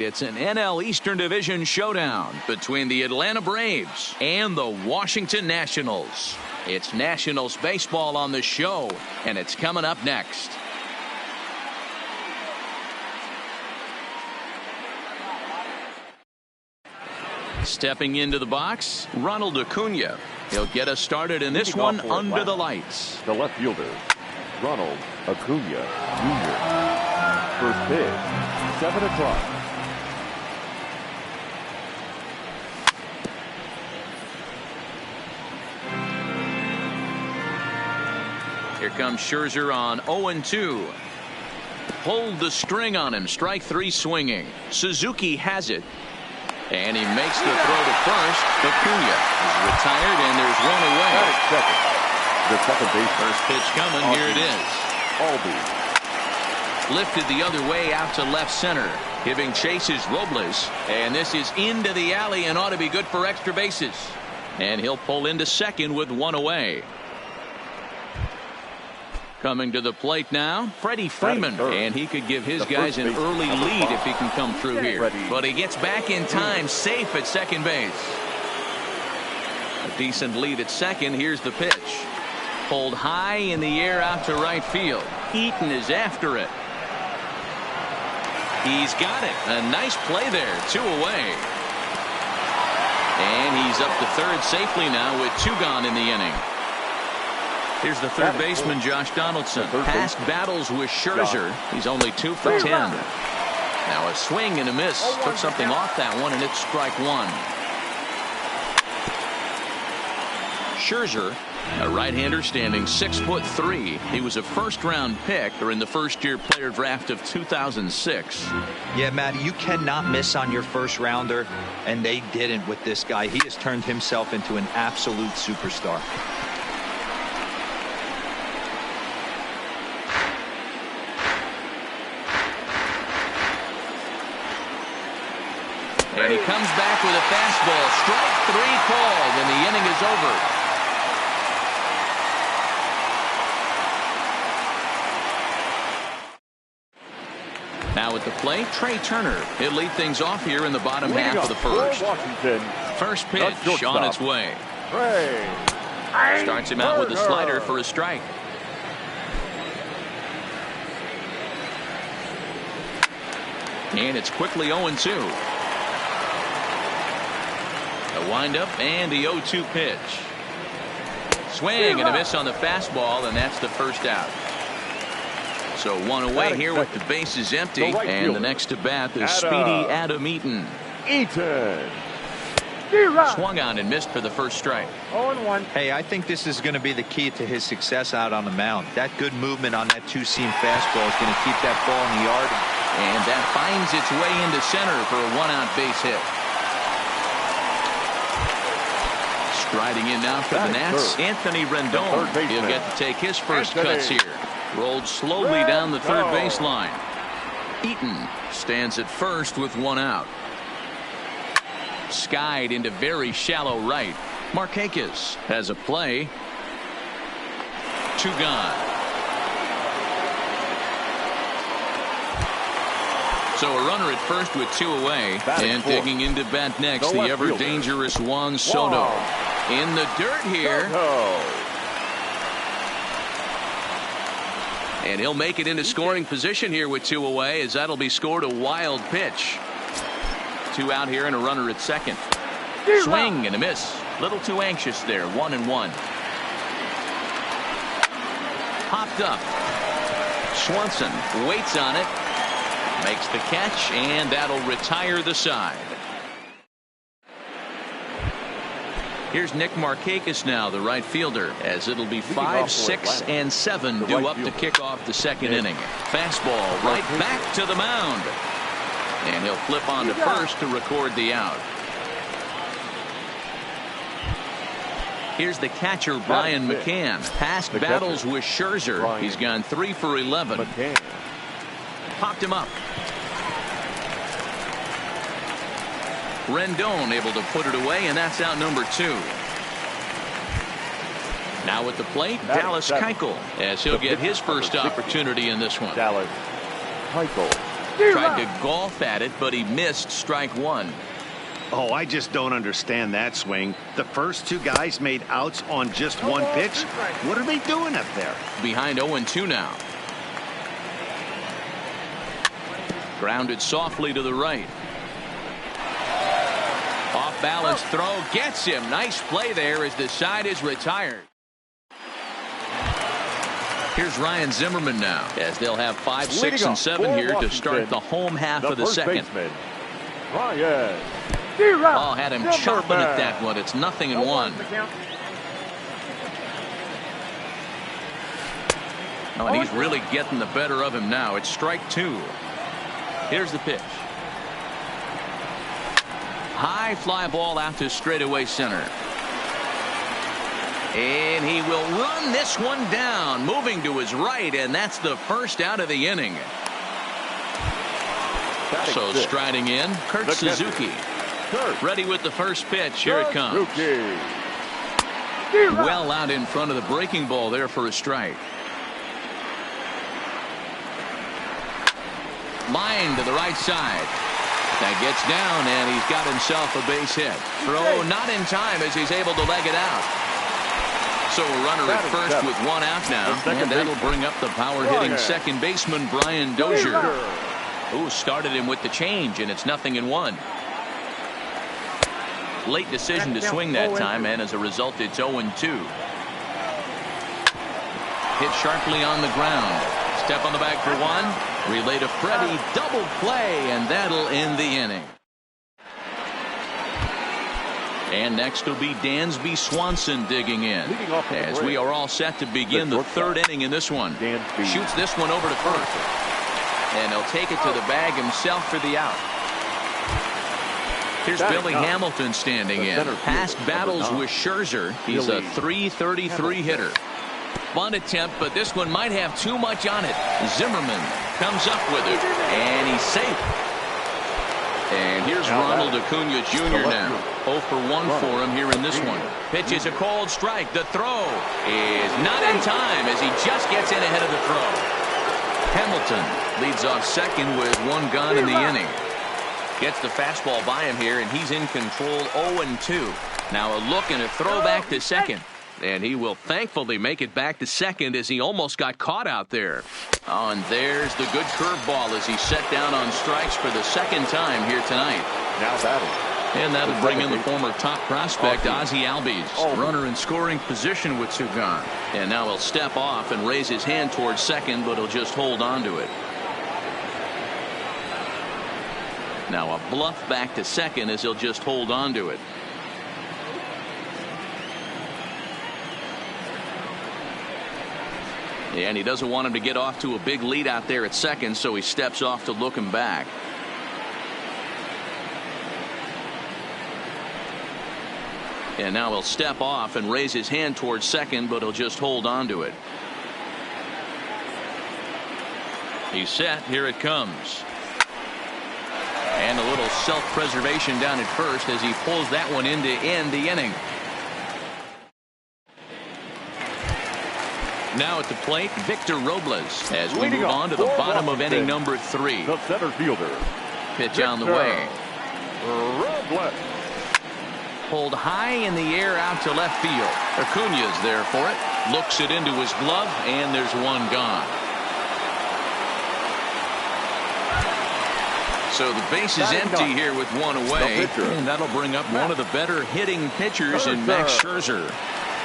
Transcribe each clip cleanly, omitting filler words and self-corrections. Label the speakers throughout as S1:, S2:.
S1: It's an NL Eastern Division showdown between the Atlanta Braves and the Washington Nationals. It's Nationals baseball on the show, and it's coming up next. Stepping into the box, Ronald Acuna. He'll get us started in this one under the lights.
S2: The left fielder, Ronald Acuna Jr. First pitch, 7 o'clock.
S1: Here comes Scherzer on 0-2. Pulled the string on him. Strike 3 swinging. Suzuki has it. And he makes the throw to first. Acuna is retired, and there's one away.
S2: Second. The second base.
S1: First pitch coming.
S2: Albie.
S1: Here it is.
S2: Albie.
S1: Lifted the other way out to left center. Giving chases Robles. And this is into the alley and ought to be good for extra bases. And he'll pull into second with one away. Coming to the plate now, Freddie Freeman, and he could give his guys an early lead if he can come through here. But he gets back in time, safe at second base. A decent lead at second. Here's the pitch. Pulled high in the air out to right field. Eaton is after it. He's got it. A nice play there. 2 away. And he's up to third safely now with 2 gone in the inning. Here's the third baseman, Josh Donaldson. Past battles with Scherzer. He's only 2 for 10. Now a swing and a miss. Took something off that one, and it's strike 1. Scherzer, a right-hander standing 6'3". He was a first-round pick during the first-year player draft of 2006.
S3: Yeah, Matt, you cannot miss on your first-rounder, and they didn't with this guy. He has turned himself into an absolute superstar.
S1: And he comes back with a fastball. Strike 3 called, and the inning is over. Now at the plate, Trey Turner. He'll lead things off here in the bottom half of the first. First pitch on its way. Starts him out with a slider for a strike. And it's quickly 0-2. A windup and the 0-2 pitch. Swing and a miss on the fastball, and that's the first out. So 1 away here with the bases empty, and the next to bat is speedy Adam Eaton. Swung on and missed for the first strike.
S3: 0-1. Hey, I think this is going to be the key to his success out on the mound. That good movement on that 2-seam fastball is going to keep that ball in the yard.
S1: And that finds its way into center for a 1-out base hit. Striding in now for the Nats, Anthony Rendon. He'll get to take his first cuts here. Rolled slowly down the third baseline. Eaton stands at first with 1 out. Skied into very shallow right. Markakis has a play. 2 gone. So a runner at first with 2 away. And digging into bat next, the ever-dangerous Juan Soto. In the dirt here. And he'll make it into scoring position here with 2 away, as that'll be scored. A wild pitch. 2 out here and a runner at second. Swing and a miss. Little too anxious there. 1-1. Popped up. Swanson waits on it. Makes the catch, and that'll retire the side. Here's Nick Markakis now, the right fielder, as it'll be 5, 6, and 7 due up to kick off the second inning. Fastball right back to the mound. And he'll flip on to first to record the out. Here's the catcher, Brian McCann. Past battles with Scherzer. He's gone 3 for 11. Popped him up. Rendon able to put it away, and that's out number 2. Now at the plate, Dallas Keuchel, as he'll get his first opportunity in this one.
S2: Dallas Keuchel.
S1: Tried to golf at it, but he missed strike one.
S4: Oh, I just don't understand that swing. The first two guys made outs on just one pitch. What are they doing up there?
S1: Behind 0-2 now. Grounded softly to the right. Off balance throw gets him. Nice play there as the side is retired. Here's Ryan Zimmerman now, as they'll have 5, 6, and 7 here to start the home half of the second.
S2: Ryan
S1: Oh, had him chopping at that one. It's 0-1. Oh, and he's really getting the better of him now. It's strike two. Here's the pitch. High fly ball out to straightaway center. And he will run this one down, moving to his right, and that's the first out of the inning. So striding in, Kurt Suzuki. Ready with the first pitch. Here it comes. Well out in front of the breaking ball there for a strike. Line to the right side. That gets down, and he's got himself a base hit. Throw not in time as he's able to leg it out. So a runner at first with one out now, and that'll bring up the power-hitting second baseman Brian Dozier, who started him with the change, and it's 0-1. Late decision to swing that time, and as a result, it's 0-2. Hit sharply on the ground. Step on the bag for one. Relay to Freddie. Double play, and that'll end the inning. And next will be Dansby Swanson digging in, as we are all set to begin the third inning in this one. Shoots this one over to first, and he'll take it to the bag himself for the out. Here's Billy Hamilton standing in. Past battles with Scherzer. He's a .333 hitter. Bunt attempt, but this one might have too much on it. Zimmerman comes up with it, and he's safe. And here's Ronald Acuna Jr. now. 0 for 1 for him here in this one. Pitch is a cold strike. The throw is not in time as he just gets in ahead of the throw. Hamilton leads off second with one gone in the inning. Gets the fastball by him here, and he's in control 0-2. Now a look and a throw back to second. And he will thankfully make it back to second as he almost got caught out there. Oh, and there's the good curveball as he's set down on strikes for the second time here tonight.
S2: Now batting.
S1: And that'll bring in the former top prospect, Ozzie Albies. Runner in scoring position with two gone. And now he'll step off and raise his hand towards second, but he'll just hold on to it. Now a bluff back to second as he'll just hold on to it. And he doesn't want him to get off to a big lead out there at second, so he steps off to look him back. And now he'll step off and raise his hand towards second, but he'll just hold on to it. He's set. Here it comes. And a little self-preservation down at first as he pulls that one in to end the inning. Now at the plate, Victor Robles, as we move on to the bottom of inning number 3.
S2: The center fielder.
S1: Pitch on the way.
S2: Robles.
S1: Pulled high in the air out to left field. Acuna's there for it. Looks it into his glove, and there's one gone. So the base is empty here with one away, and that'll bring up one of the better hitting pitchers in Max Scherzer.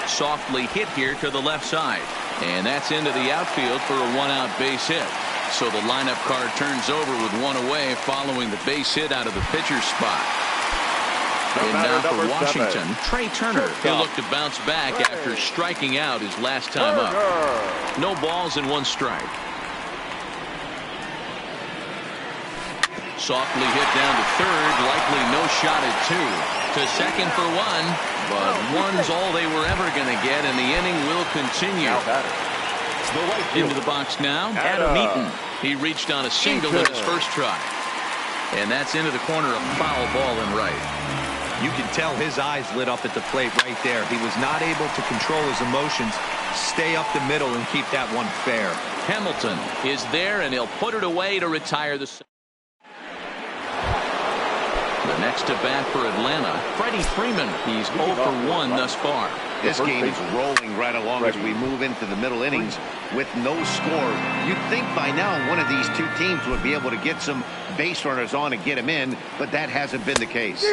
S1: Softly hit here to the left side, and that's into the outfield for a one-out base hit. So the lineup card turns over with one away following the base hit out of the pitcher's spot. And now for Washington, Trey Turner. He'll look to bounce back after striking out his last time up. No balls and one strike. Softly hit down to third, likely no shot at two. To second for one, but one's all they were ever going to get, and the inning will continue. Into the box now, Adam Eaton. He reached on a single in his first try. And that's into the corner, a foul ball and right.
S3: You can tell his eyes lit up at the plate right there. He was not able to control his emotions, stay up the middle, and keep that one fair.
S1: Hamilton is there, and he'll put it away to retire the Next to bat for Atlanta, Freddie Freeman. He's 0 for 1 thus far.
S4: This game is rolling right along as we move into the middle innings with no score. You'd think by now one of these two teams would be able to get some base runners on and get them in, but that hasn't been the case.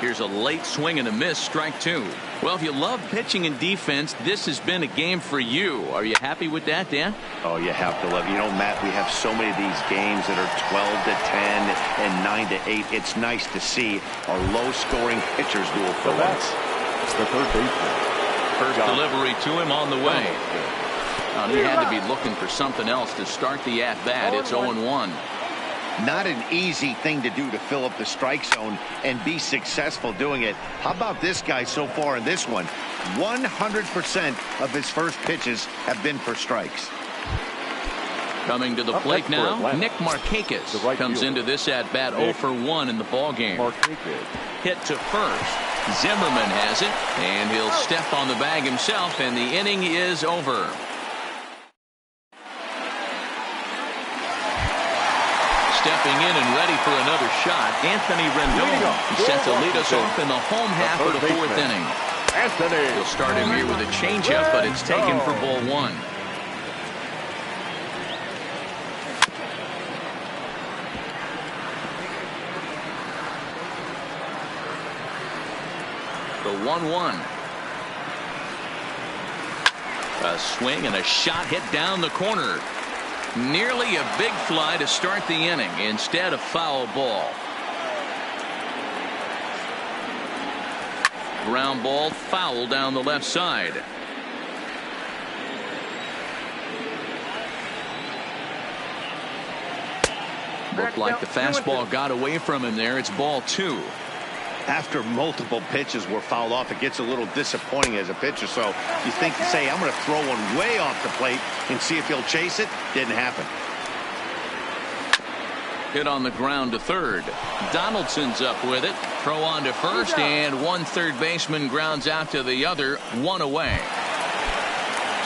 S1: Here's a late swing and a miss, strike 2. Well, if you love pitching and defense, this has been a game for you. Are you happy with that, Dan?
S4: Oh, you have to love. You know, Matt, we have so many of these games that are 12 to 10 and 9 to 8. It's nice to see our low-scoring pitchers do it for once.
S2: The third baseman.
S1: First delivery to him on the way. He had to be looking for something else to start the at-bat. It's 0-1.
S4: Not an easy thing to do to fill up the strike zone and be successful doing it. How about this guy so far in this one? 100% of his first pitches have been for strikes.
S1: Coming to the plate now, Nick Markakis comes into this at-bat 0 for 1 in the ballgame. Hit to first. Zimmerman has it, and he'll step on the bag himself, and the inning is over. Stepping in and ready for another shot, Anthony Rendon. He sets to lead us off in the home half of the 4th inning. He'll start him here with a changeup, but it's taken for ball 1. The 1-1. A swing and a shot hit down the corner. Nearly a big fly to start the inning. Instead, a foul ball. Ground ball foul down the left side. Looked like the fastball got away from him there. It's ball 2.
S4: After multiple pitches were fouled off, it gets a little disappointing as a pitcher. So you think to say, I'm going to throw one way off the plate and see if he'll chase it. Didn't happen.
S1: Hit on the ground to third. Donaldson's up with it. Throw on to first, and one third baseman grounds out to the other. 1 away.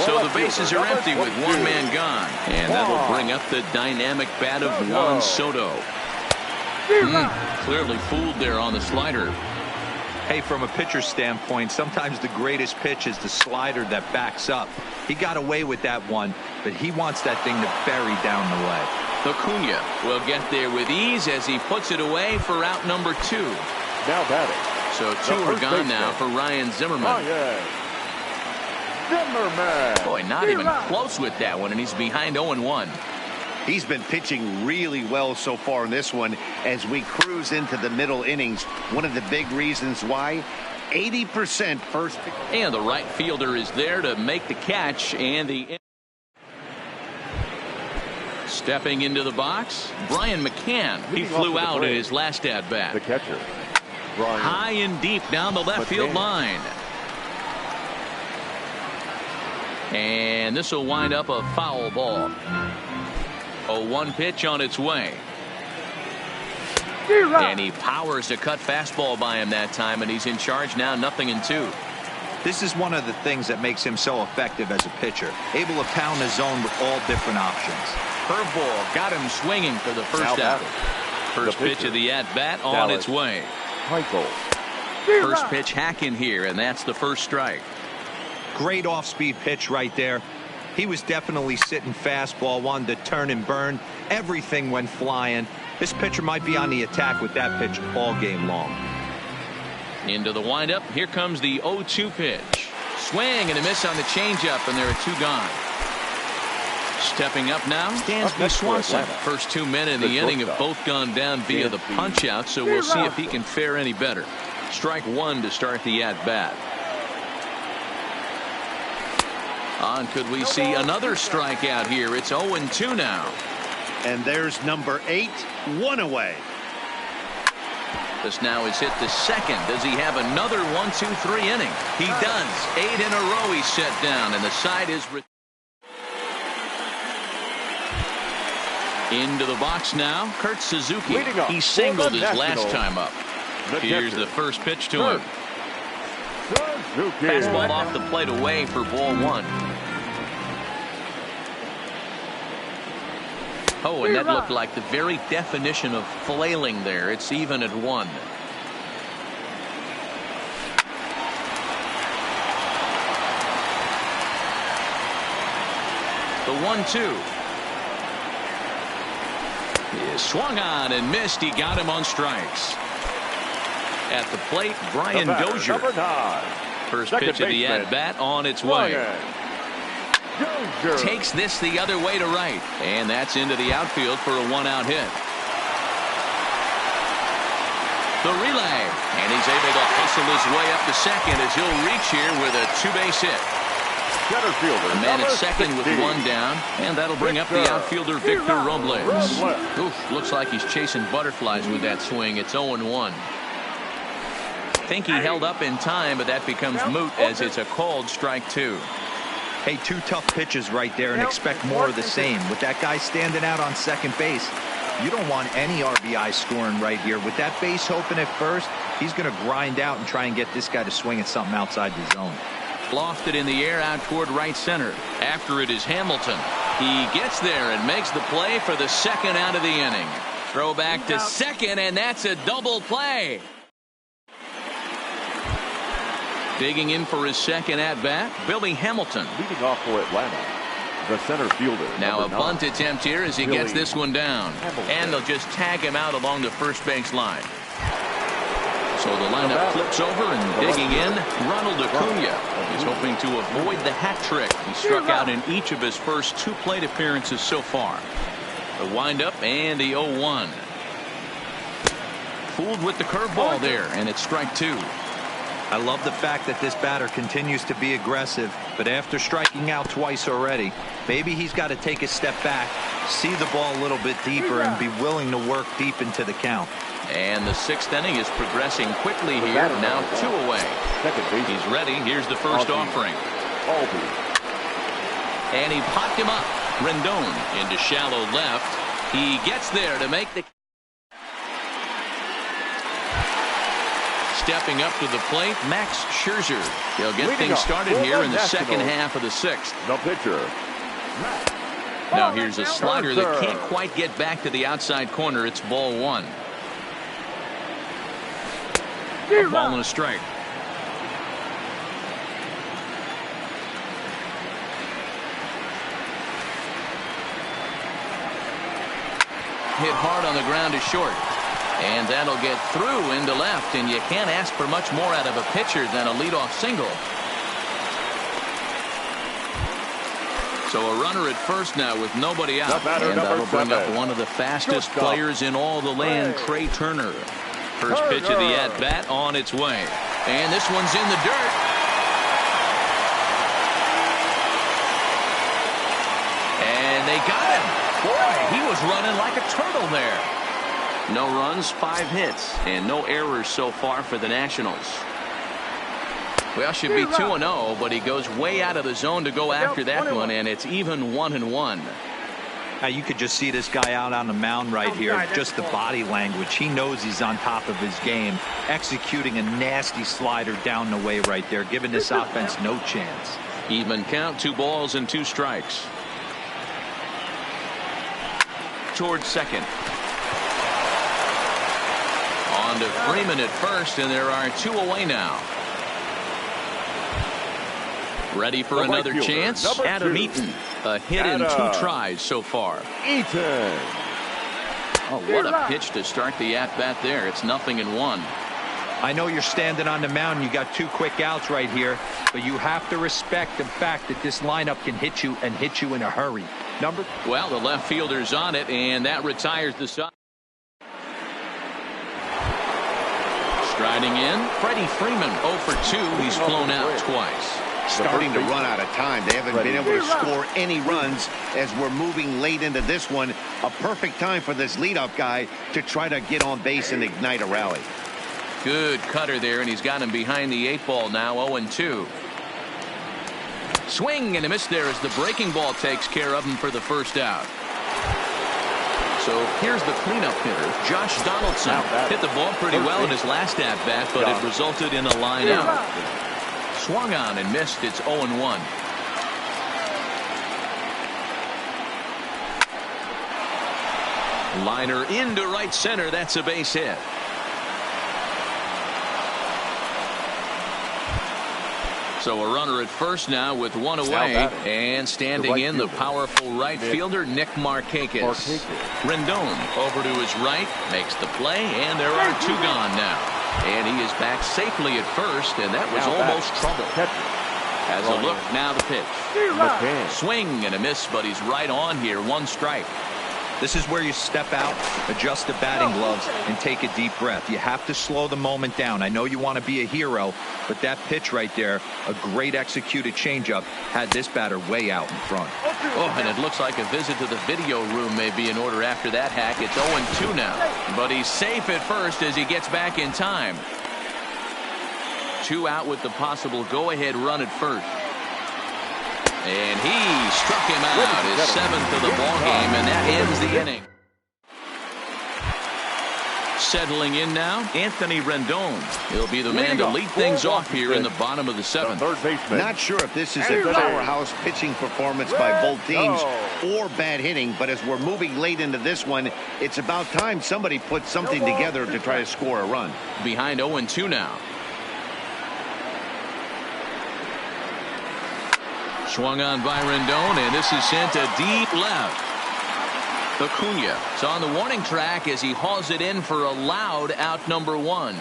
S1: So the bases are empty with 1 man gone. And that'll bring up the dynamic bat of Juan Soto. Clearly fooled there on the slider.
S3: Hey, from a pitcher's standpoint, sometimes the greatest pitch is the slider that backs up. He got away with that one, but he wants that thing to bury down the leg.
S1: Acuna will get there with ease as he puts it away for out number 2.
S2: Now batting.
S1: So 2 are gone now for Ryan Zimmerman.
S2: Zimmerman.
S1: Boy, not even close with that one, and he's behind 0-1.
S4: He's been pitching really well so far in this one as we cruise into the middle innings. One of the big reasons why, 80% first.
S1: And the right fielder is there to make the catch, and the stepping into the box, Brian McCann. He flew out in his last at bat.
S2: The catcher, Brian.
S1: High and deep down the left field line. And this will wind up a foul ball. A 1 pitch on its way. And he powers a cut fastball by him that time, and he's in charge now, 0-2.
S3: This is one of the things that makes him so effective as a pitcher. Able to pound the zone with all different options.
S1: Curveball got him swinging for the first out. First pitch of the at-bat on its way.
S2: Michael.
S1: First pitch hack in here, and that's the first strike.
S3: Great off-speed pitch right there. He was definitely sitting fastball, wanted to turn and burn. Everything went flying. This pitcher might be on the attack with that pitch all game long.
S1: Into the windup. Here comes the 0-2 pitch. Swing and a miss on the changeup, and there are 2 gone. Stepping up now, Dansby Swanson. First 2 men in the inning have both gone down via the punch-out, so we'll see if he can fare any better. Strike 1 to start the at-bat. Could we see another strikeout here? It's 0-2 now.
S4: And there's number 8, 1 away.
S1: This now is hit to second. Does he have another 1-2-3 inning? He does. 8 in a row he's set down, and the side is into the box now. Kurt Suzuki. He singled his last time up. Here's the first pitch to him. Fastball off the plate away for ball 1. Oh, and that looked like the very definition of flailing there. It's even at 1. The 1-2. He swung on and missed. He got him on strikes. At the plate, Brian Dozier. First pitch of the at-bat on its way. Takes this the other way to right. And that's into the outfield for a 1-out hit. The relay. And he's able to hustle his way up to second as he'll reach here with a 2-base hit.
S2: Center fielder,
S1: the man at second with 1 down, and that'll bring up the outfielder Victor Robles. Oof, looks like he's chasing butterflies with that swing. It's 0-1. Think he held up in time, but that becomes moot as it's a called strike 2.
S3: Hey, 2 tough pitches right there, and expect more of the same. With that guy standing out on second base, you don't want any RBI scoring right here. With that base open at first, he's going to grind out and try and get this guy to swing at something outside the zone.
S1: Lofted in the air out toward right center. After it is Hamilton. He gets there and makes the play for the 2nd out of the inning. Throw back to second, and that's a double play. Digging in for his 2nd at-bat, Billy Hamilton.
S2: Leading off for Atlanta, the center fielder.
S1: Now a bunt attempt here as he gets this one down. And they'll just tag him out along the first base line. So the lineup flips over and digging in, Ronald Acuna. He's hoping to avoid the hat trick. He struck out in each of his first 2 plate appearances so far. The windup and the 0-1. Fooled with the curveball there, and it's strike 2.
S3: I love the fact that this batter continues to be aggressive, but after striking out twice already, maybe he's got to take a step back, see the ball a little bit deeper, and be willing to work deep into the count.
S1: And the 6th inning is progressing quickly here. Now 2 away. He's ready. Here's the first offering. And he popped him up. Rendon into shallow left. He gets there to make the... Stepping up to the plate, Max Scherzer. He'll get things started here in the 2nd half of the 6th.
S2: The pitcher.
S1: Now here's a slider that can't quite get back to the outside corner. It's ball 1. A ball and a strike. Hit hard on the ground to short. And that'll get through into left. And you can't ask for much more out of a pitcher than a leadoff single. So a runner at first now with nobody out. And that'll bring up one of the fastest players in all the land, Trey Turner. First pitch of the at-bat on its way. And this one's in the dirt. And they got him. Boy, he was running like a turtle there. No runs, 5 hits, and no errors so far for the Nationals. Well, should be 2-0, but he goes way out of the zone to go after that one, and it's even 1-1.
S3: Now you could just see this guy out on the mound right here. Just the body language. He knows he's on top of his game, executing a nasty slider down the way right there, giving this offense no chance.
S1: Even count, 2 balls and 2 strikes. Towards second. On to Freeman at first, and there are 2 away now. Ready for another chance? Adam Eaton. A hit in 2 tries so far.
S2: Eaton.
S1: Oh, what a pitch to start the at-bat there. It's 0-1.
S3: I know you're standing on the mound. You got 2 quick outs right here, but you have to respect the fact that this lineup can hit you and hit you in a hurry.
S1: Well, the left fielder's on it, and that retires the side. Striding in, Freddie Freeman 0 for 2. He's flown out twice.
S4: Starting to run out of time. They haven't been able to score any runs as we're moving late into this one. A perfect time for this leadoff guy to try to get on base and ignite a rally.
S1: Good cutter there, and he's got him behind the 8 ball now, 0-2. Swing and a miss there as the breaking ball takes care of him for the first out. So here's the cleanup hitter, Josh Donaldson. Hit the ball pretty well in his last at-bat, but it resulted in a line out. Swung on and missed. It's 0-1. Liner into right center. That's a base hit. So a runner at first now with one away, and standing in the powerful right fielder Nick Markakis. Rendon over to his right, makes the play, and there are two gone now. And he is back safely at first, and that was almost trouble. Has a look, now the pitch. Swing and a miss, but he's right on here. One strike.
S3: This is where you step out, adjust the batting gloves, and take a deep breath. You have to slow the moment down. I know you want to be a hero, but that pitch right there, a great executed changeup, had this batter way out in front.
S1: Oh, and it looks like a visit to the video room may be in order after that hack. It's 0-2 now. But he's safe at first as he gets back in time. 2 out with the possible go-ahead run at first. And he struck him out, his 7th of the ballgame, and that ends the inning. Settling in now, Anthony Rendon. He'll be the man to lead things off here in the bottom of the 7th.
S4: Not sure if this is a powerhouse pitching performance by both teams or bad hitting, but as we're moving late into this one, it's about time somebody puts something together to try to score a run.
S1: Behind 0-2 now. Swung on by Rendon, and this is sent to deep left. Acuna is on the warning track as he hauls it in for a loud out number 1.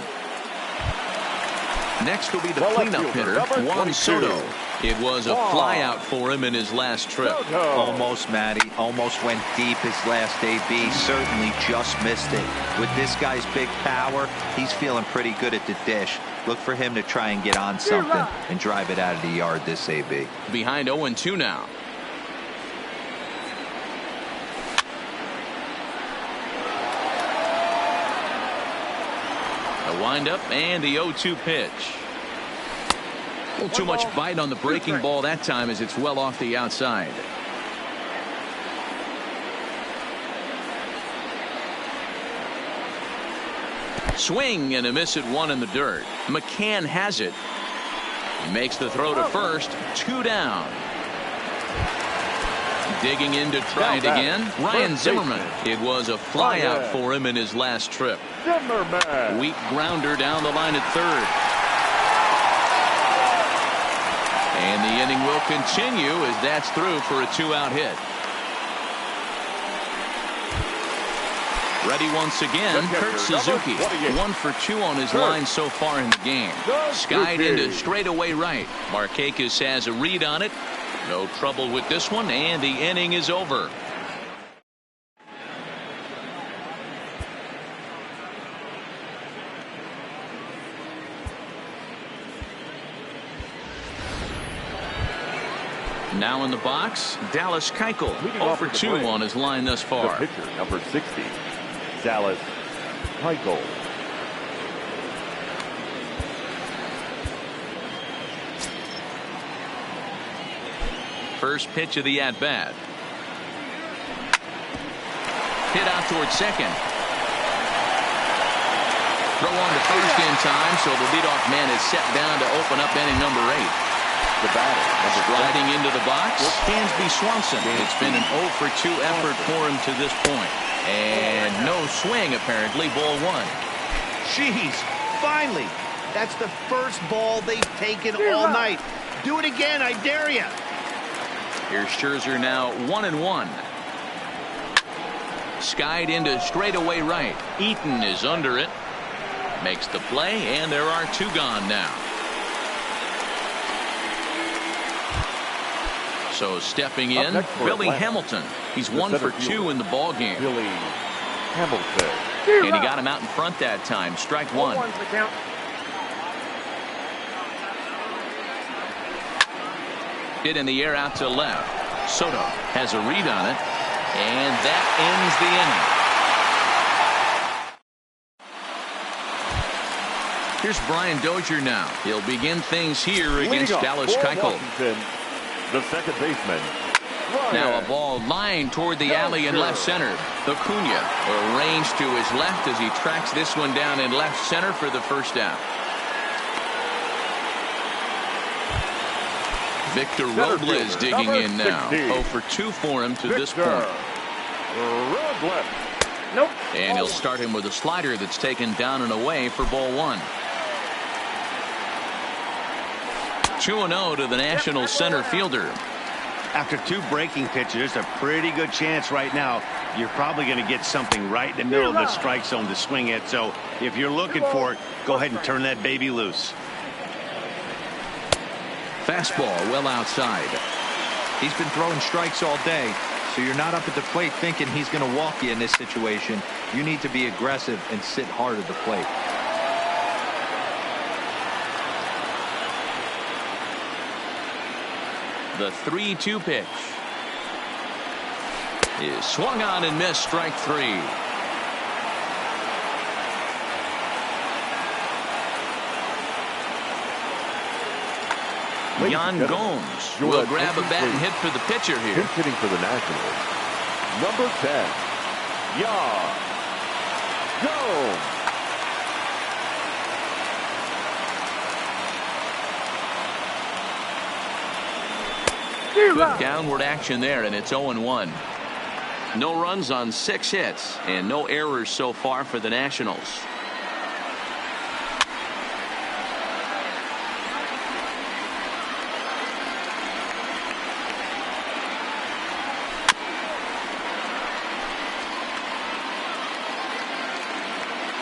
S1: Next will be the cleanup hitter, Juan Soto. It was a flyout for him in his last trip.
S3: Almost, Matty. Almost went deep his last AB. Certainly just missed it. With this guy's big power, he's feeling pretty good at the dish. Look for him to try and get on something and drive it out of the yard this AB.
S1: Behind 0-2 now. A windup and the 0-2 pitch. A little too much bite on the breaking ball that time as it's well off the outside. Swing and a miss at 1 in the dirt. McCann has it. He makes the throw to first. 2 down. Digging in to try it again. Ryan Zimmerman. It was a flyout for him in his last trip. Weak grounder down the line at third. And the inning will continue as that's through for a 2-out hit. Ready once again, Kurt Suzuki. 1 for 2 on his line so far in the game. Skied into straightaway right. Markakis has a read on it. No trouble with this one, and the inning is over. Now in the box, Dallas Keuchel. 0 for 2 on his line thus far.
S2: The pitcher, number 60, Dallas Keuchel.
S1: First pitch of the at-bat. Hit out towards second. Throw on to first in time, so the leadoff man is set down to open up inning number 8.
S2: The batter,
S1: sliding into the box, Dansby Swanson. It's been an 0 for 2 effort for him to this point. And no swing, apparently. Ball 1.
S4: Jeez, finally. That's the first ball they've taken all night. Do it again, I dare you.
S1: Here's Scherzer now 1-1. Skied into straightaway right. Eaton is under it. Makes the play, and there are 2 gone now. So stepping in, Billy Hamilton. He's 1 for 2 in the ball game.
S2: Billy Hamilton.
S1: And he got him out in front that time. Strike 1. Hit in the air out to left. Soto has a read on it, and that ends the inning. Here's Brian Dozier now. He'll begin things here against Dallas Keuchel.
S2: The second baseman.
S1: Now a ball lined toward the alley in left center. Acuna arranged to his left as he tracks this one down in left center for the first out. Victor Robles digging in now. 0 for 2 for him to this point.
S5: Nope.
S1: And he'll start him with a slider that's taken down and away for ball 1. 2-0 to the National center fielder.
S4: After 2 breaking pitches, there's a pretty good chance right now you're probably going to get something right in the middle of the strike zone to swing at. So if you're looking for it, go ahead and turn that baby loose.
S1: Fastball well outside.
S3: He's been throwing strikes all day, so you're not up at the plate thinking he's going to walk you in this situation. You need to be aggressive and sit hard at the plate.
S1: The 3-2 pitch is swung on and missed. Strike 3. Yan Gomes will grab a bat and hit for the pitcher here.
S2: Pinch hitting for the Nationals. Number 10, Yan Gomes.
S1: Good downward action there, and it's 0-1. No runs on 6 hits and no errors so far for the Nationals.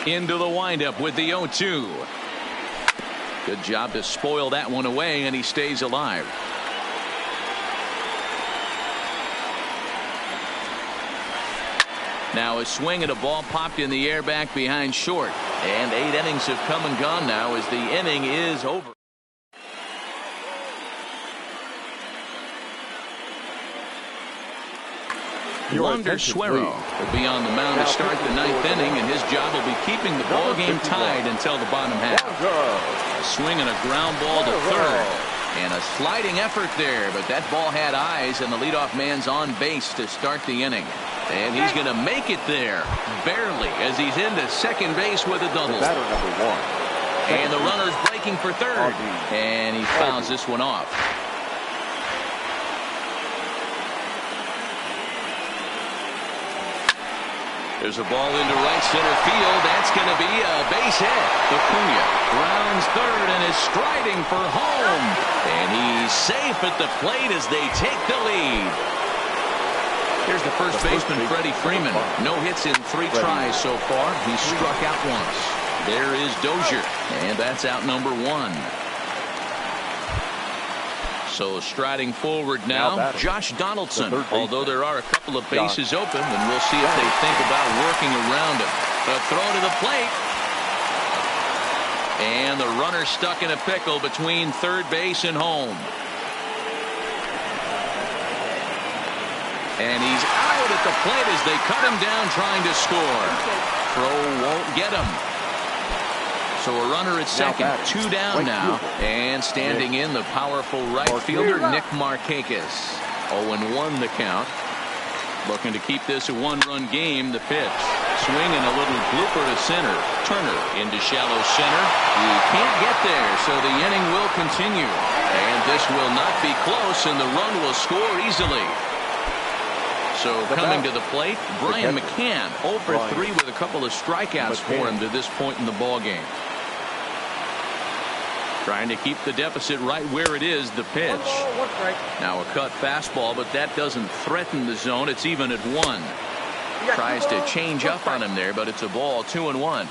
S1: Into the windup with the 0-2. Good job to spoil that one away, and he stays alive. Now a swing at a ball popped in the air back behind short. And 8 innings have come and gone now as the inning is over. Wander Suero will be on the mound to start the 9th inning, and his job will be keeping the ball game tied until the bottom half. A swing and a ground ball to third. And a sliding effort there, but that ball had eyes, and the leadoff man's on base to start the inning. And he's going to make it there, barely, as he's into second base with a double.
S2: Batter number 1.
S1: And the runner's breaking for third, and he fouls this one off. There's a ball into right center field. That's going to be a base hit. Acuna rounds third and is striding for home. And he's safe at the plate as they take the lead. Here's the first baseman, Freddie Freeman. No hits in 3 tries so far. He struck out once. There is Dozier, and that's out number 1. So striding forward now, Josh Donaldson. Although there are a couple of bases open, and we'll see if they think about working around him. A throw to the plate. And the runner stuck in a pickle between third base and home. And he's out at the plate as they cut him down trying to score. Throw won't get him. So a runner at second, 2 down now, and standing in the powerful right fielder Nick Markakis. 0-1 the count. Looking to keep this a 1-run game. The pitch, swing and a little blooper to center. Turner into shallow center. He can't get there, so the inning will continue. And this will not be close, and the run will score easily. So coming to the plate, Brian McCann, 0 for 3 with a couple of strikeouts for him to this point in the ball game. Trying to keep the deficit right where it is. The pitch. Now a cut fastball, but that doesn't threaten the zone. It's even at 1. Tries to change up on him there, but it's a ball. 2-1.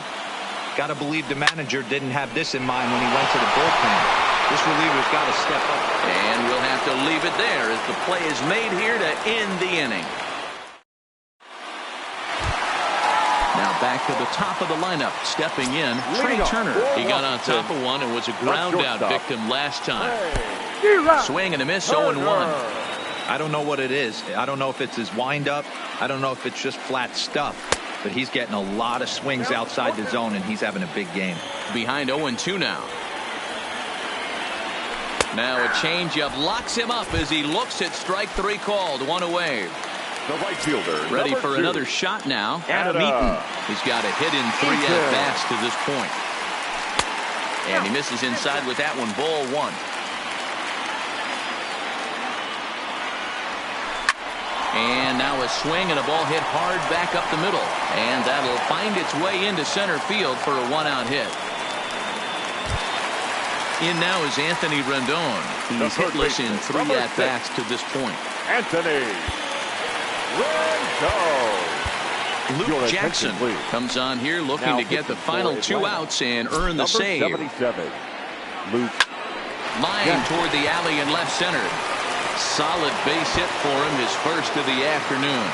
S3: Got to believe the manager didn't have this in mind when he went to the bullpen. This reliever's got to step up.
S1: And we'll have to leave it there as the play is made here to end the inning. Now back to the top of the lineup. Stepping in, Trey Turner. He got on top of one and was a ground out victim last time. Swing and a miss, 0-1.
S3: I don't know what it is. I don't know if it's his windup. I don't know if it's just flat stuff. But he's getting a lot of swings outside the zone, and he's having a big game.
S1: Behind 0-2 now. Now a changeup locks him up as he looks at strike 3 called. 1 away.
S2: The right fielder,
S1: ready for
S2: 2.
S1: another shot now. Adam Eaton. He's got a hit in 3 at-bats to this point. And he misses inside with that one. Ball 1. And now a swing and a ball hit hard back up the middle. And that'll find its way into center field for a one-out hit. In now is Anthony Rendon. He's hitless in 3 at-bats to this point.
S2: Anthony Rendon.
S1: Luke Jackson comes on here looking to get the final 2 outs and earn the save.
S2: 77. Luke.
S1: Line toward the alley in left center. Solid base hit for him, his first of the afternoon.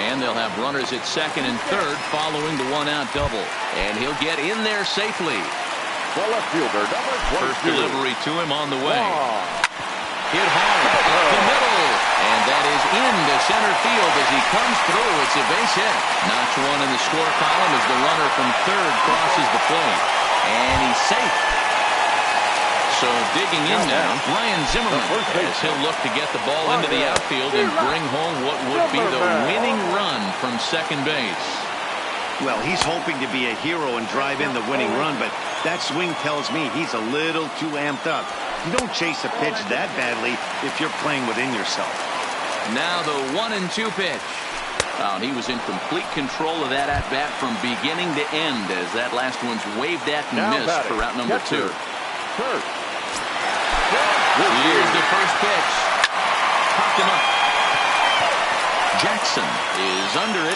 S1: And they'll have runners at second and third following the 1-out double. And he'll get in there safely.
S2: The left fielder, number 22.
S1: First delivery to him on the way. Hit hard up the middle. And that is into center field as he comes through. It's a base hit. Notch one in the score column as the runner from third crosses the plate. And he's safe. So digging in now, Ryan Zimmerman, as he'll look to get the ball into the outfield and bring home what would be the winning run from second base.
S4: Well, he's hoping to be a hero and drive in the winning run, but that swing tells me he's a little too amped up. You don't chase a pitch that badly if you're playing within yourself.
S1: Now the 1-2 pitch. Oh, and he was in complete control of that at-bat from beginning to end as that last one's waved at and missed for route number 2. Here's the first pitch. Popped him up. Jackson is under it.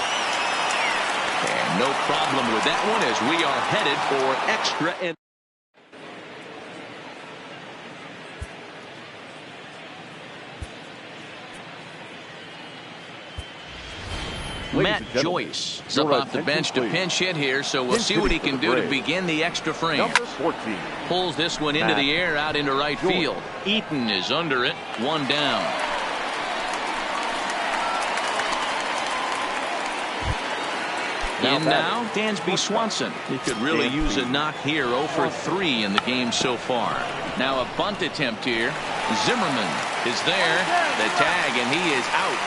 S1: And no problem with that one as we are headed for extra innings. Matt Joyce is up off the bench to pinch hit here, so we'll see what he can do to begin the extra frame.
S2: Number 14.
S1: Pulls this one into the air out into right field. Eaton is under it. 1 down. In now, Dansby Swanson. He could really use a knock here. 0 for 3 in the game so far. Now a bunt attempt here. Zimmerman is there. The tag, and he is out.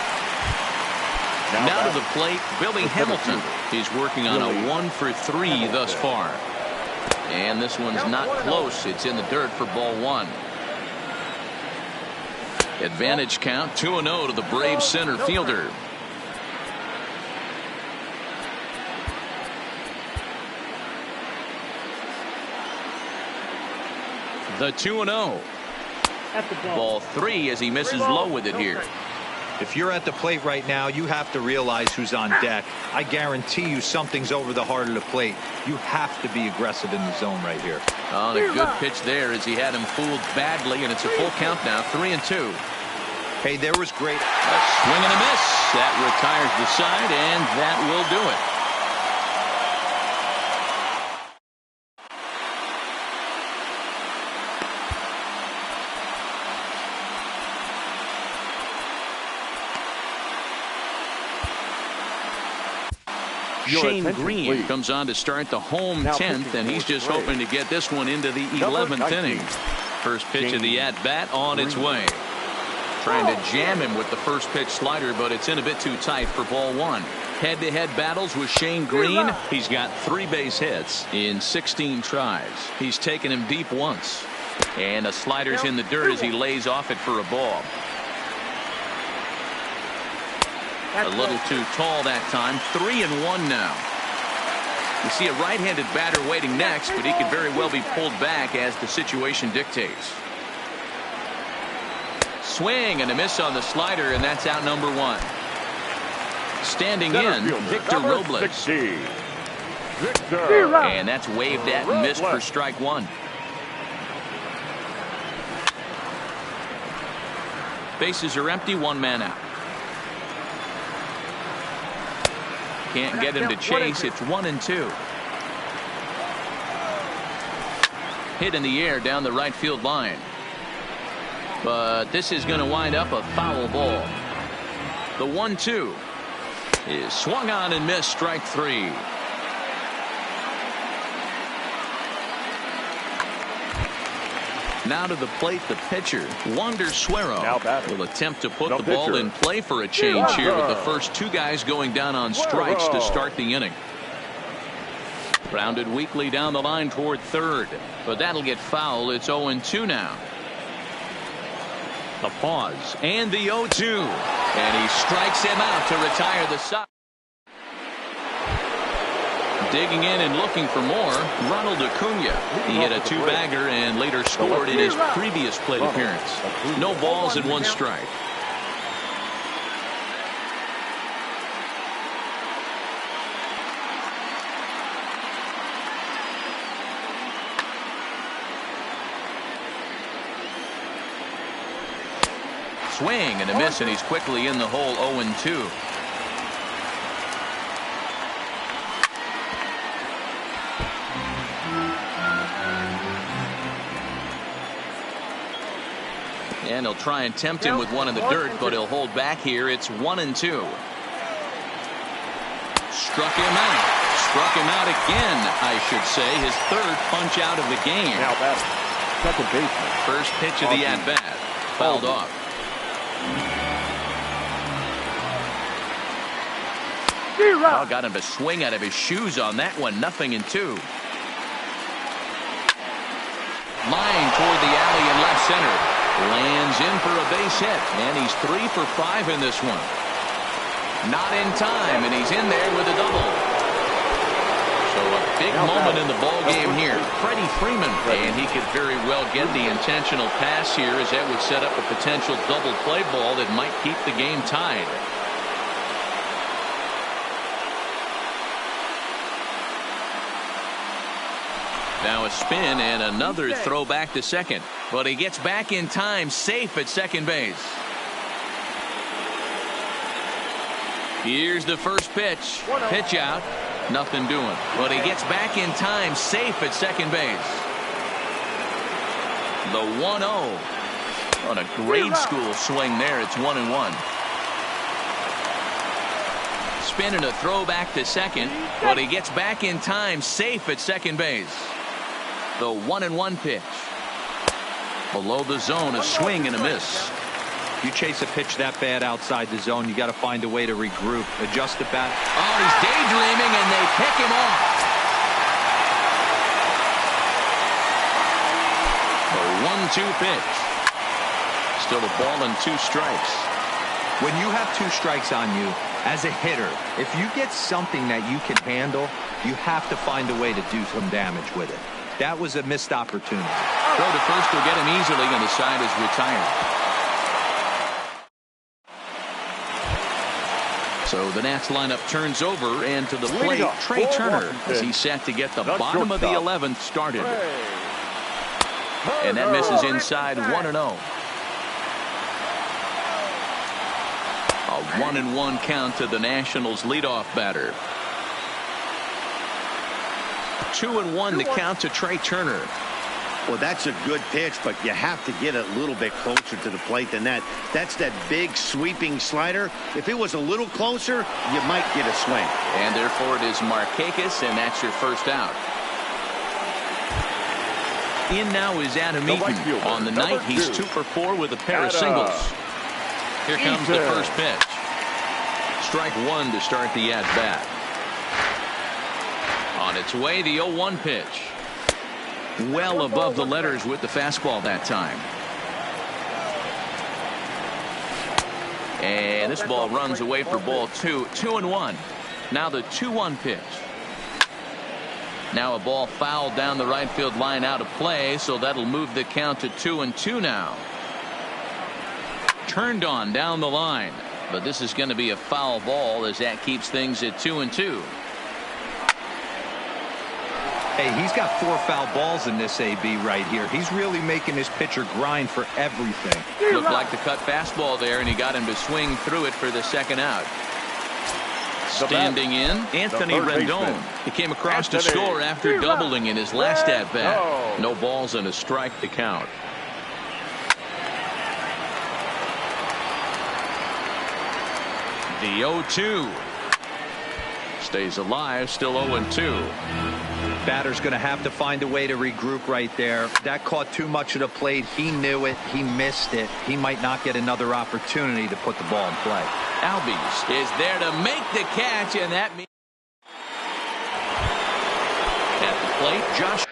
S1: Now to the plate, Billy Hamilton. He's working on a 1 for 3 thus far. And this one's not close. It's in the dirt for ball 1. Advantage count 2-0 to the Braves center fielder. The 2-0. Ball 3 as he misses low with it here.
S3: If you're at the plate right now, you have to realize who's on deck. I guarantee you something's over the heart of the plate. You have to be aggressive in the zone right here.
S1: On a good pitch there as he had him fooled badly, and it's a full count now. 3-2.
S3: Hey, there was great.
S1: A swing and a miss. That retires the side, and that will do it. Shane Green comes on to start the home 10th, and he's just hoping to get this one into the 11th inning. First pitch of the at-bat on its way. Trying to jam him with the first pitch slider, but it's in a bit too tight for ball 1. Head-to-head battles with Shane Green. He's got 3 base hits in 16 tries. He's taken him deep once. And a slider's in the dirt as he lays off it for a ball. A little too tall that time. 3-1 now. You see a right-handed batter waiting next, but he could very well be pulled back as the situation dictates. Swing and a miss on the slider, and that's out number 1. Standing in, Victor Robles. And that's waved at and missed for strike 1. Bases are empty, 1 man out. Can't get him to chase. It's 1-2. Hit in the air down the right field line. But this is going to wind up a foul ball. The 1-2 is swung on and missed. Strike 3. Now to the plate, the pitcher, Wander Suero, will attempt to put the ball in play for a change here with the first 2 guys going down on strikes to start the inning. Grounded weakly down the line toward third, but that'll get foul. It's 0-2 now. The pause and the 0-2. And he strikes him out to retire the side. Digging in and looking for more, Ronald Acuna. He hit a two-bagger and later scored in his previous plate appearance. No balls and 1 strike. Swing and a miss, and he's quickly in the hole. 0-2. And he'll try and tempt him with one in the dirt, but he'll hold back here. It's 1-2. Struck him out. Struck him out again, I should say. His 3rd punch out of the game.
S2: Now batter, second baseman.
S1: First pitch of the at-bat. Fouled off. Oh, got him to swing out of his shoes on that one. 0-2. Line toward the alley in left center. Lands in for a base hit, and he's 3 for 5 in this one. Not in time, and he's in there with a double. So a big moment in the ball game here. Freddie Freeman, and he could very well get the intentional pass here, as that would set up a potential double play ball that might keep the game tied. Now a spin and another throw back to second. But he gets back in time, safe at second base. Here's the first pitch. Pitch out. Nothing doing. But he gets back in time, safe at second base. The 1-0. On a grade school swing there. It's 1-1. Spin and a throw back to second. But he gets back in time, safe at second base. The 1-1 pitch. Below the zone, a swing and a miss.
S3: You chase a pitch that bad outside the zone, you got to find a way to regroup, adjust the bat.
S1: Oh, he's daydreaming, and they pick him off. The 1-2 pitch. Still a ball and 2 strikes.
S3: When you have 2 strikes on you, as a hitter, if you get something that you can handle, you have to find a way to do some damage with it. That was a missed opportunity.
S1: Throw to first will get him easily, and the side is retired. So the Nats lineup turns over, and to the plate, Trey Turner, as he's set to get the bottom of the 11th started. And that misses inside. 1-0. A 1-1 count to the Nationals leadoff batter. 2-1 the count to Trey Turner.
S4: Well, that's a good pitch, but you have to get a little bit closer to the plate than that. That's that big sweeping slider. If it was a little closer, you might get a swing.
S1: And therefore it is Markakis, and that's your first out. In now is Adam Eaton. On the night, he's 2 for 4 with a pair of singles. Here comes the first pitch. Strike 1 to start the at-bat. On its way, the 0-1 pitch. Well above the letters with the fastball that time. And this ball runs away for ball 2. 2-1. Now the 2-1 pitch. Now a ball fouled down the right field line out of play, so that'll move the count to 2-2 now. Turned on down the line, but this is going to be a foul ball, as that keeps things at 2-2.
S3: Hey, he's got 4 foul balls in this AB right here. He's really making his pitcher grind for everything.
S1: Looked like the cut fastball there, and he got him to swing through it for the second out. Standing in, Anthony Rendon. He came across to score after doubling in his last at-bat. No balls and a strike to count. The 0-2. Stays alive, still 0-2.
S3: Batter's going to have to find a way to regroup right there. That caught too much of the plate. He knew it. He missed it. He might not get another opportunity to put the ball in play.
S1: Albies is there to make the catch, and that means at the plate, Josh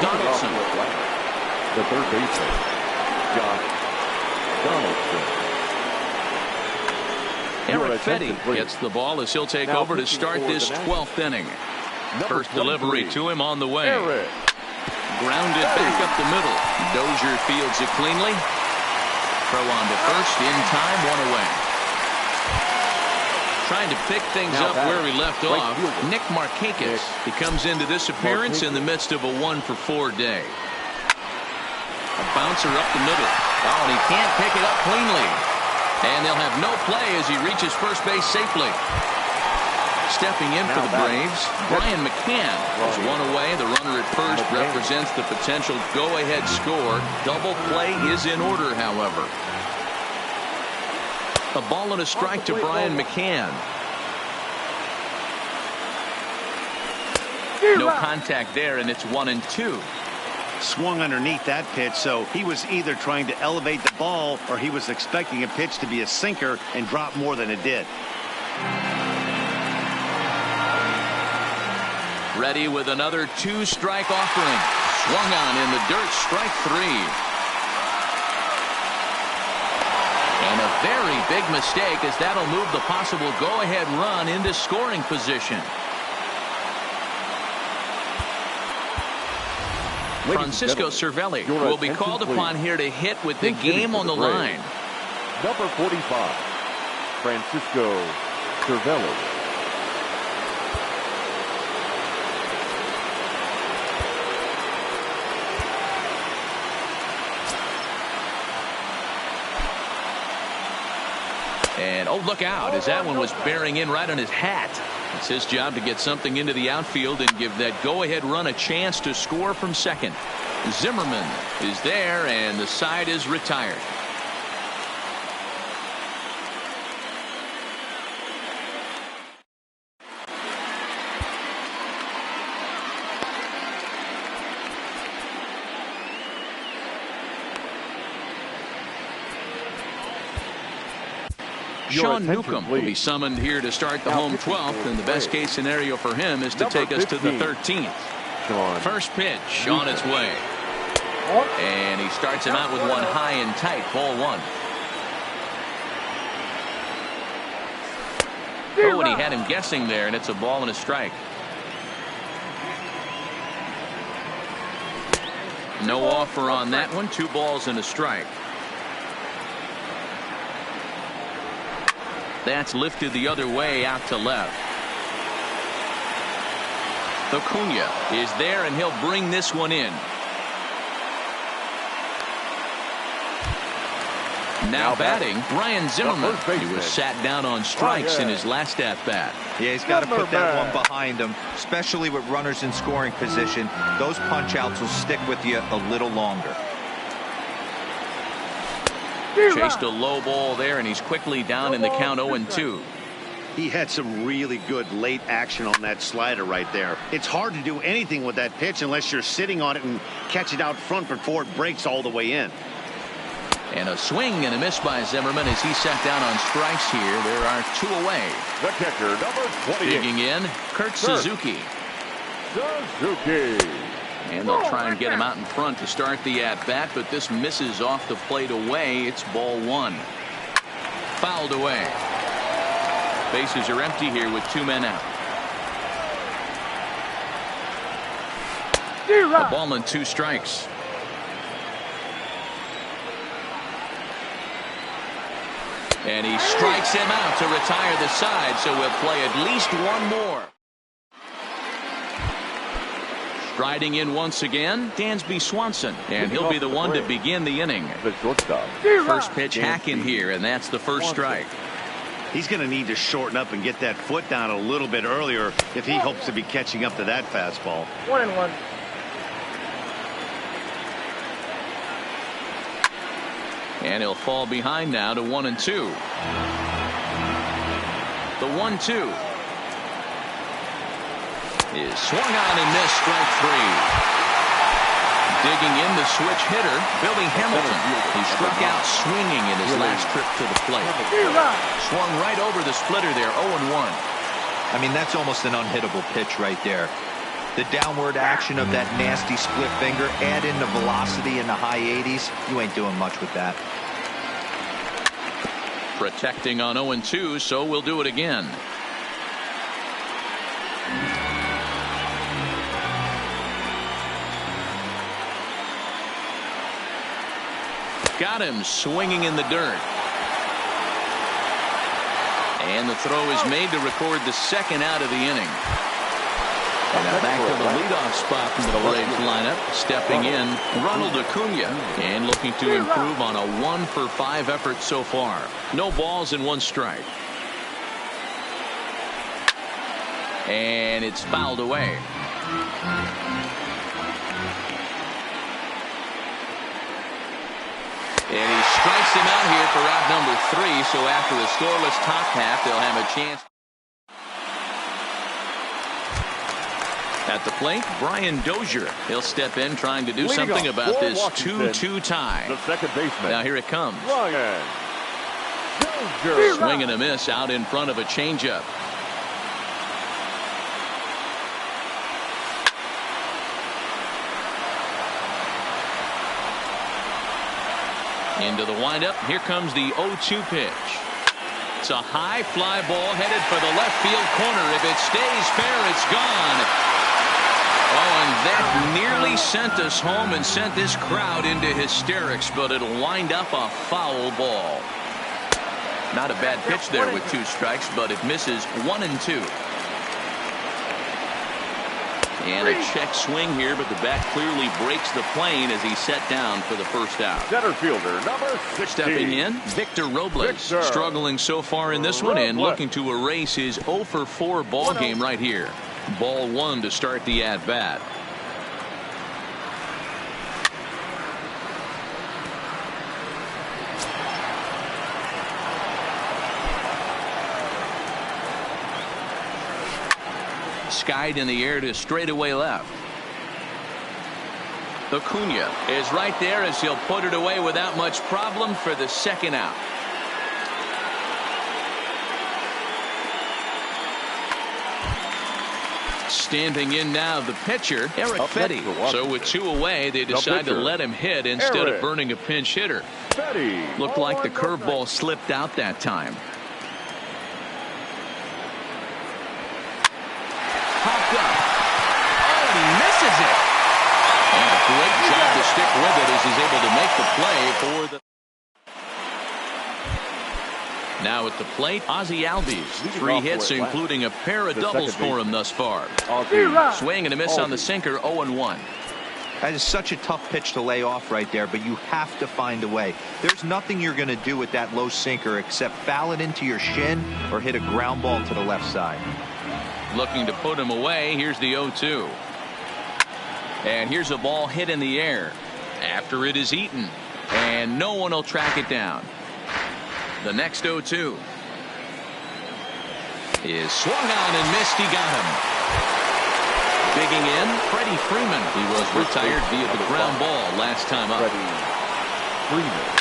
S1: Donaldson.
S2: The third baseman, Josh Donaldson.
S1: Eric Fetty gets the ball as he'll take over to start this 12th inning. First delivery to him on the way. Grounded back up the middle. Dozier fields it cleanly. Throw on to first in time, one away. Trying to pick things up where he left off. Nick Markakis. He comes into this appearance in the midst of a 1-for-4 day. A bouncer up the middle. Oh, and he can't pick it up cleanly. And they'll have no play as he reaches first base safely. Stepping in for the Braves, Brian McCann is one away. The runner at first represents the potential go-ahead score. Double play is in order, however. A ball and a strike to Brian McCann. No contact there, and it's 1-2.
S4: Swung underneath that pitch, so he was either trying to elevate the ball or he was expecting a pitch to be a sinker and drop more than it did.
S1: Ready with another 2-strike offering. Swung on in the dirt, strike 3. And a very big mistake, as that'll move the possible go-ahead run into scoring position. Francisco Cervelli will be called upon here to hit with the game on the line.
S2: Number 45, Francisco Cervelli.
S1: And oh, look out, as that one was bearing in right on his hat. It's his job to get something into the outfield and give that go-ahead run a chance to score from second. Zimmerman is there, and the side is retired. Sean Newcomb will be summoned here to start the home 12th, and the best case scenario for him is to take us to the 13th. First pitch on its way. And he starts him out with one high and tight, ball 1. Oh, and he had him guessing there, and it's a ball and a strike. No offer on that one. 2 balls and a strike. That's lifted the other way out to left. Acuna is there, and he'll bring this one in. Now batting, Ryan Zimmerman. He was sat down on strikes in his last at-bat.
S3: Yeah, he's got to put that one behind him, especially with runners in scoring position. Those punch-outs will stick with you a little longer.
S1: Chased a low ball there, and he's quickly down in the count 0-2.
S4: He had some really good late action on that slider right there. It's hard to do anything with that pitch unless you're sitting on it and catch it out front before it breaks all the way in.
S1: And a swing and a miss by Zimmerman as he sat down on strikes here. There are 2 away.
S2: The catcher, number 28.
S1: Digging in, Kurt Suzuki. And they'll try and get him out in front to start the at-bat, but this misses off the plate away. It's ball 1. Fouled away. Bases are empty here with 2 men out. A ball and 2 strikes. And he strikes him out to retire the side, so we'll play at least 1 more. Striding in once again, Dansby Swanson, and he'll be the one to begin the inning. First pitch hack in here, and that's the first strike.
S4: He's going to need to shorten up and get that foot down a little bit earlier if he hopes to be catching up to that fastball.
S5: 1-1.
S1: And he'll fall behind now to 1-2. The 1-2 is swung on and missed, strike 3. Digging in the switch hitter, Billy Hamilton. He struck out swinging in his last trip to the plate. Swung right over the splitter there, 0-1.
S3: I mean, that's almost an unhittable pitch right there. The downward action of that nasty split finger, add in the velocity in the high 80s, you ain't doing much with that.
S1: Protecting on 0-2, so we'll do it again. Got him swinging in the dirt. And the throw is made to record the second out of the inning. And now back to the leadoff spot from the Braves lineup. Stepping in, Ronald Acuna. And looking to improve on a 1-for-5 effort so far. No balls and 1 strike. And it's fouled away. And he strikes him out here for out number 3. So after a scoreless top half, they'll have a chance. At the plate, Brian Dozier. He'll step in trying to do something about this 2-2 tie.
S2: The second baseman.
S1: Now here it comes.
S2: Brian Dozier.
S1: Swing and a miss out in front of a changeup. Into the windup. Here comes the 0-2 pitch. It's a high fly ball headed for the left field corner. If it stays fair, it's gone. Oh, and that nearly sent us home and sent this crowd into hysterics, but it'll wind up a foul ball. Not a bad pitch there with 2 strikes, but it misses 1-2. And a check swing here, but the bat clearly breaks the plane as he's set down for the first out.
S2: Center fielder, number 16.
S1: Stepping in, Victor Robles. Struggling so far in this one and looking to erase his 0-for-4 ball game right here. Ball 1 to start the at-bat. Skied in the air to straightaway left. Acuna is right there as he'll put it away without much problem for the second out. Standing in now, the pitcher, Eric Fetty. So with 2 away, they decide to let him hit instead of burning a pinch hitter. Looked like the curveball slipped out that time. Popped up. Oh, and he misses it. And a great job to stick with it as he's able to make the play for the. Now at the plate, Ozzie Albies. 3 hits, including a pair of doubles for him thus far. Swing and a miss on the sinker, 0-1.
S3: That is such a tough pitch to lay off right there, but you have to find a way. There's nothing you're going to do with that low sinker except foul it into your shin or hit a ground ball to the left side.
S1: Looking to put him away. Here's the 0-2. And here's a ball hit in the air after it is eaten. And no one will track it down. The next 0-2 is swung on and missed. He got him. Digging in, Freddie Freeman. He was retired via the ground ball last time up.
S2: Freeman.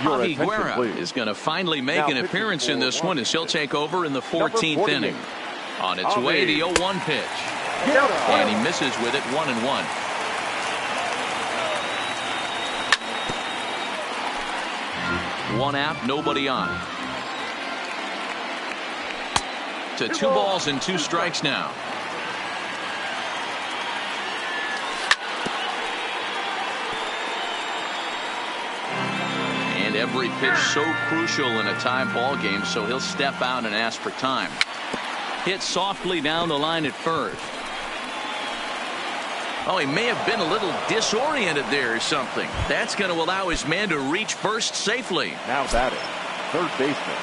S1: Javi Guerra is going to finally make an appearance in this one as he'll take over in the 14th inning. On its way, the 0-1 pitch. And he misses with it, 1-1. One out, nobody on. To 2 balls and 2 strikes now. Every pitch so crucial in a tie ball game, so he'll step out and ask for time. Hit softly down the line at first. Oh, he may have been a little disoriented there or something. That's going to allow his man to reach first safely.
S2: Now batting, third baseman.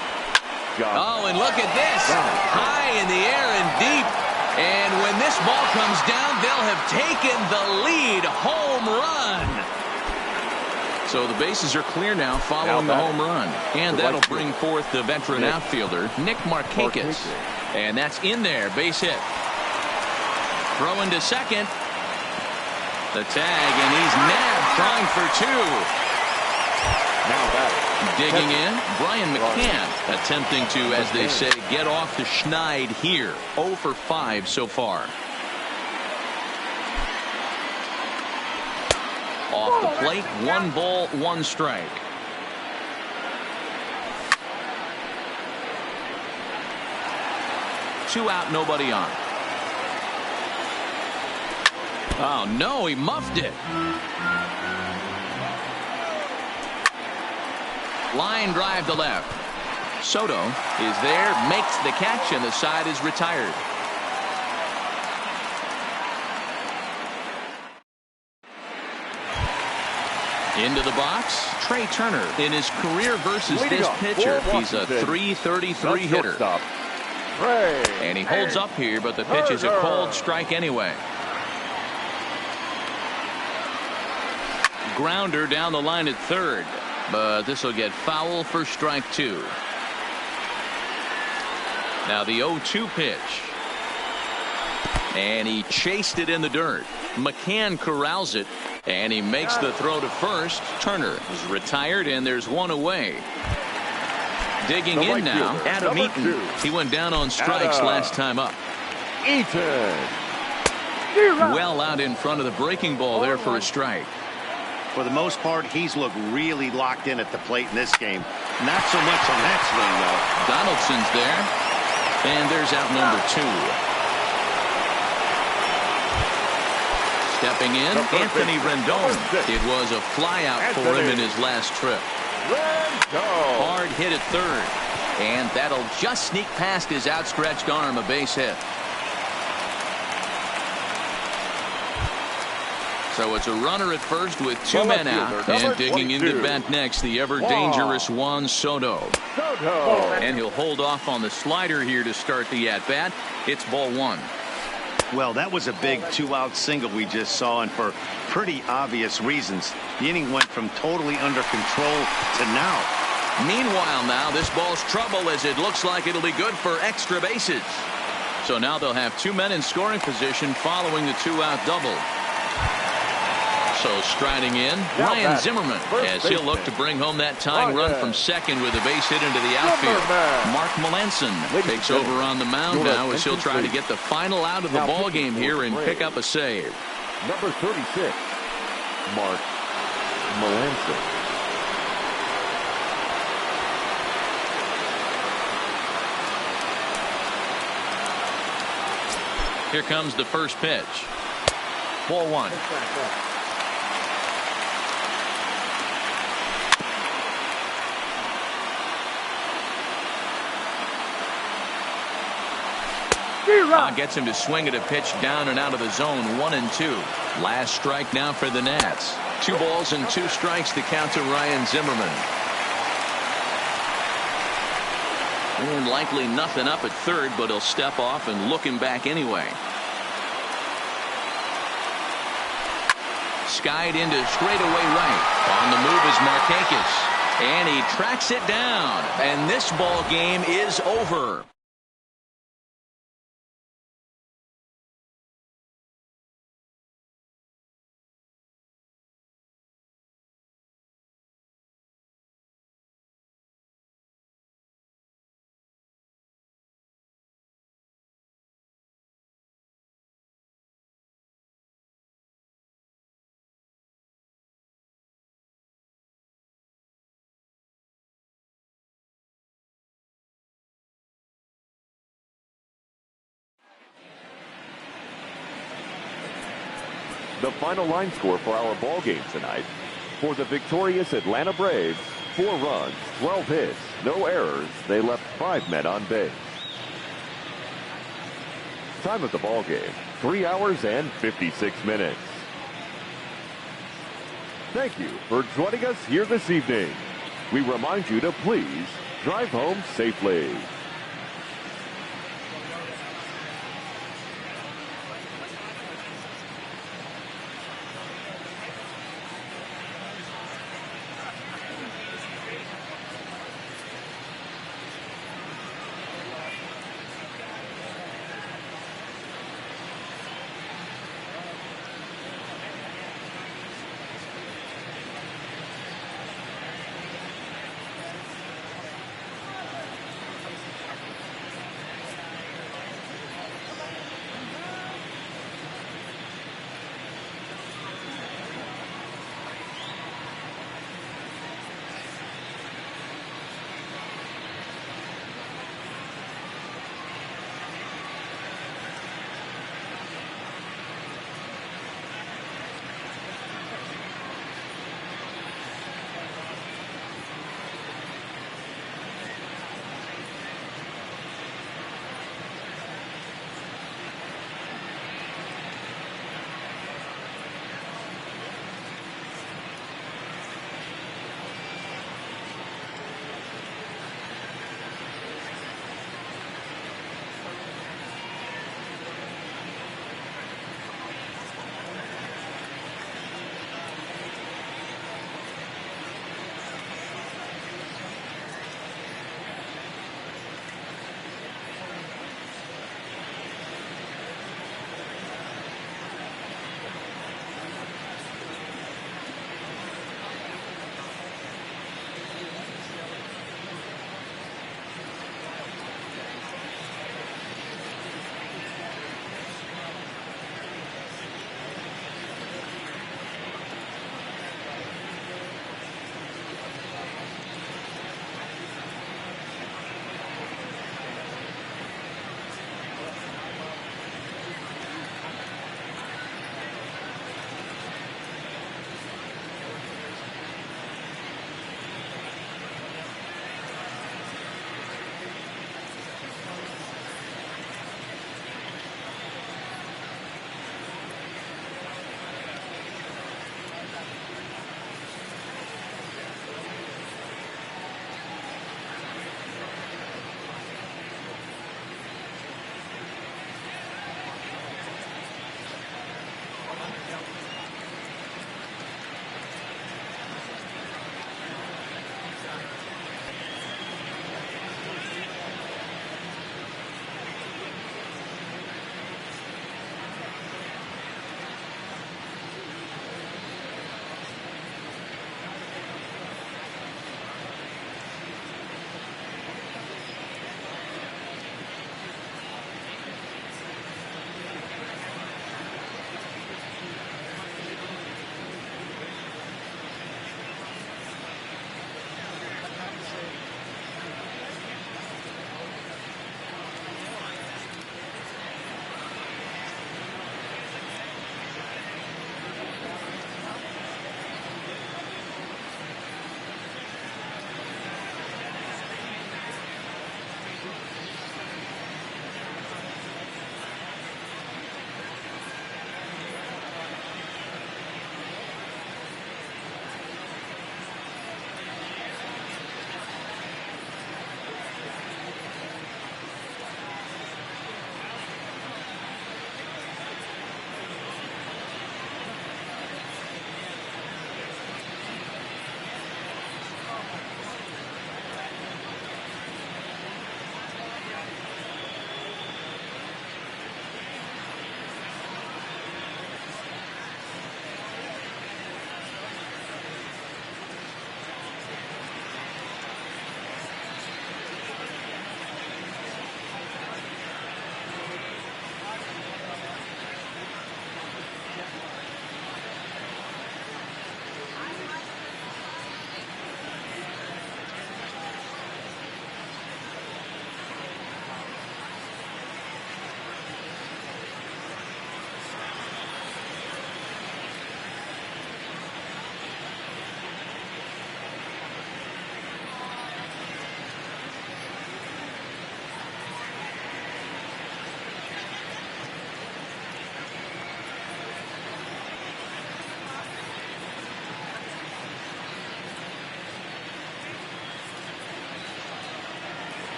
S1: Oh, and look at this. High in the air and deep. And when this ball comes down, they'll have taken the lead. Home run. So the bases are clear now following the home run. And that'll bring forth the veteran outfielder, Nick Markakis. And that's in there, base hit. Throwing to second. The tag, and he's nabbed trying for two.
S2: Now back.
S1: Digging in, Brian McCann attempting to, as they say, get off the schneid here. 0 for 5 so far. Off the plate, 1 ball, 1 strike. Two out, nobody on. Oh, no, he muffed it. Line drive to left. Soto is there, makes the catch, and the side is retired. Into the box, Trey Turner. In his career versus this pitcher, he's a .333 hitter. And he holds up here, but the pitch is a cold strike anyway. Grounder down the line at third, but this will get foul for strike 2. Now the 0-2 pitch. And he chased it in the dirt. McCann corrals it, and he makes the throw to first. Turner is retired, and there's 1 away. Digging in now, Adam Eaton. He went down on strikes last time up.
S2: Eaton.
S1: Well out in front of the breaking ball there for a strike.
S4: For the most part, he's looked really locked in at the plate in this game. Not so much on that swing, though.
S1: Donaldson's there, and there's out number 2. Stepping in, Anthony Rendon. It was a flyout for him in his last trip. Hard hit at third, and that'll just sneak past his outstretched arm, a base hit. So it's a runner at first with 2 men out, and digging into bat next, the ever-dangerous Juan Soto. And he'll hold off on the slider here to start the at-bat. It's ball 1.
S4: Well, that was a big 2-out single we just saw, and for pretty obvious reasons. The inning went from totally under control to now.
S1: Meanwhile now, this ball's trouble as it looks like it'll be good for extra bases. So now they'll have 2 men in scoring position following the 2-out double. So striding in, Ryan Zimmerman, as he'll look to bring home that tying run from second with a base hit into the outfield. Mark Melanson takes over on the mound now as he'll try to get the final out of the ball game here and pick up a save.
S2: Number 36, Mark Melanson.
S1: Here comes the first pitch. Ball 1. Gets him to swing at a pitch down and out of the zone. 1-2. Last strike now for the Nats. 2 balls and 2 strikes to count to Ryan Zimmerman. And likely nothing up at third, but he'll step off and look him back anyway. Skied into straightaway right. On the move is Markakis. And he tracks it down. And this ball game is over.
S2: The final line score for our ball game tonight. For the victorious Atlanta Braves, 4 runs, 12 hits, no errors. They left 5 men on base. Time of the ball game, 3 hours and 56 minutes. Thank you for joining us here this evening. We remind you to please drive home safely.